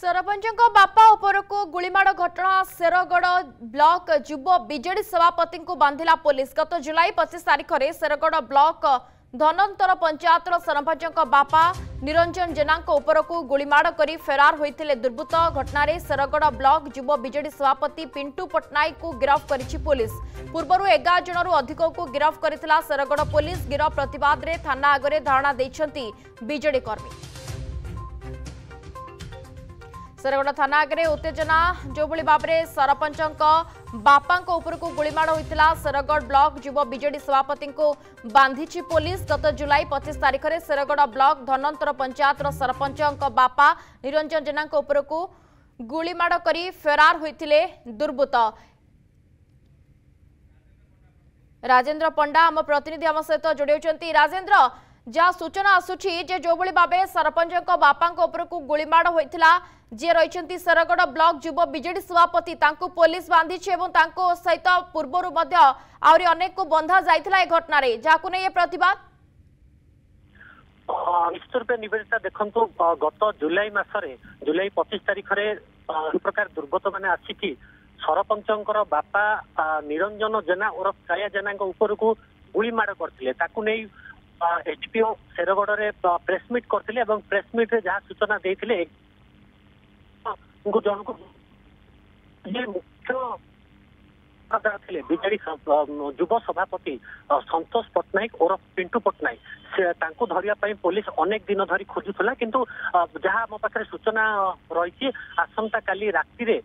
सरपंचों बापा उपरको गुलीमाड़ घटना शेरगढ़ ब्लॉक युव बीजेडी सभापति को बांधिला पुलिस। गत जुलाई 25 तारिख में शेरगढ़ ब्लॉक धनंतर पंचायतर सरपंचों बापा निरंजन जेना उपरको गुलीमाड़ कर फेरार होते दुर्बृत्त। घटना शेरगढ़ ब्लॉक युव बीजेडी सभापति पिंटू पट्टनायक को गिरफ्त करिछि पुलिस। पूर्व 11 जनरू अधिक को गिरफ्त करथिला शेरगढ़ पुलिस। गिरफ्त प्रतिवाद रे थाना आगे धारणा देइछंती बीजेडी कर्मी। शेरगढ़ थाना आगे उत्तेजना जो भाव में सरपंचों बापा उपर को गुलीमाड़ होता। शेरगढ़ ब्लॉक युव बीजेडी सभापति को बांधी पुलिस। गत जुलाई 25 तारिख में शेरगढ़ ब्लॉक धनंतर पंचायतर सरपंचों बापा निरंजन जेना उपर को गुलीमाड़ कर फेरार होते दुर्बृत्त। राजेंद्र पंडा आम प्रतिनिधि आम सहित जोड़ी होती। राजेंद्र, जहाँ सूचना आसूची जो भाव सरपंचों बापा उपर को गुलीमाड़ होता जी रही शेरगढ़ ब्लॉक युव बीजेडी सभापति पुलिस बांधी सहित पूर्वर अनेक को बंधा जाइए घटना जहां नहीं प्रतिवाद निश्चित रूप निवेदिता देखु गत जुलाई मसरे जुलाई 25 तारिख में प्रकार दुर्गत मैंने आसिकी सरपंचर बापा निरंजन जेना उर्फ काया जेना उपर को गुलीमाड़ करते एसडीपीओ शेरगढ़ प्रेसमिट करते प्रेसमिट जहाँ सूचना देते जन को मुख्य बीजेडी युव सभापति संतोष पट्टनायक और पिंटू पट्टनायक से धरने पुलिस अनेक दिन धरी खोजुला किंतु जहाँ आम पाखे सूचना रही आसंता काली राति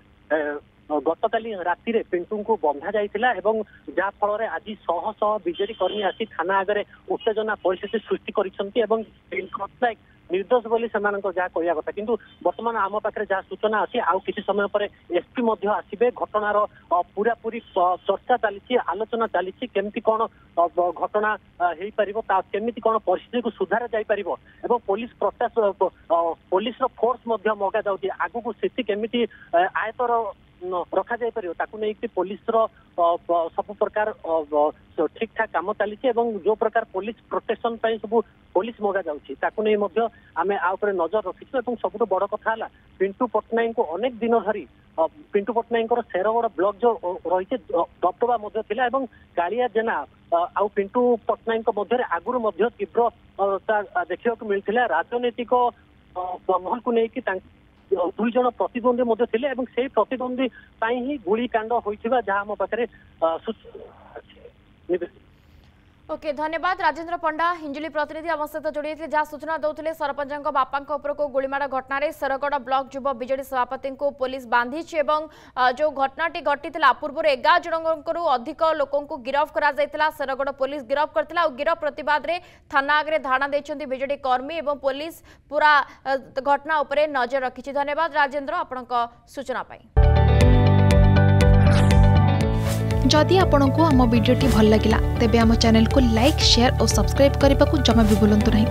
गतकाली राति पिंटू को बंधा जाइथिला एवं जहाँ फल आज शह शह बीजेडी कर्मी आसी थाना आगे उत्तेजना परिस्थिति सृष्टि करिसेंती एवं पट्टनायक निर्दोष बोली सेमानक जहाँ कहया कथा किंतु वर्तमान आम पाखे जहाँ सूचना अच्छी आउ किसी समय पर एसपी आसबे घटनार पूरा पूरी चर्चा चली आलोचना चली केमती कौन घटना हो पार केमती कौन परिस्थिति को सुधार जापर एवं पुलिस प्रशासन पुलिस फोर्स मगा जाऊँगी आगु को स्थिति केमती आयतर रखा जाई परियो ताकू नहीं कि पुलिस सब प्रकार ठीक ठाक काम चली जो प्रकार पुलिस प्रोटेक्शन सब पुलिस मगा जाऊँगी ताकू नहीं आम आउपर नजर रखीचु। सबुठ बड़ कथा है पिंटू पट्टनायक को अनेक दिन धरी पिंटू पट्टनायक शेरगढ़ ब्लॉक जो रही दबदबा कालिया जेना आउ पिंटू पट्टनायक मध्य आगुरी तीव्र देखा मिलता राजनैतिक महल को लेकिन दुई जन प्रतिद्वंदी थे से प्रतिद्वंदी ही गुलिकांड होता जहाँ आम पाखे ओके धन्यवाद राजेंद्र पंडा हिंजिली प्रतिनिधि आम सहित जोड़ी जहाँ सूचना दौते सरपंचों बापा उपर को गुलीमाड़ घटना शेरगढ़ ब्लॉक युव बीजेडी सभापति को पुलिस बांधी जो घटनाटी घटी पूर्व 11 जनू अधिक लोक गिरफ्त कर शेरगढ़ पुलिस गिरफ्त करथिला। गिरफ्त प्रतिवाद रे थाना आगे धारणा देइछन्ती बीजेडी कर्मी एवं पुलिस पूरा घटना उपरे नजर रखिछि। धन्यवाद राजेंद्र आपनक सूचना पाई। जदि आपंक आम भिडी भल लगा तेब आम चैनल को लाइक शेयर और सब्सक्राइब करने को जमा भी भूलु नहीं।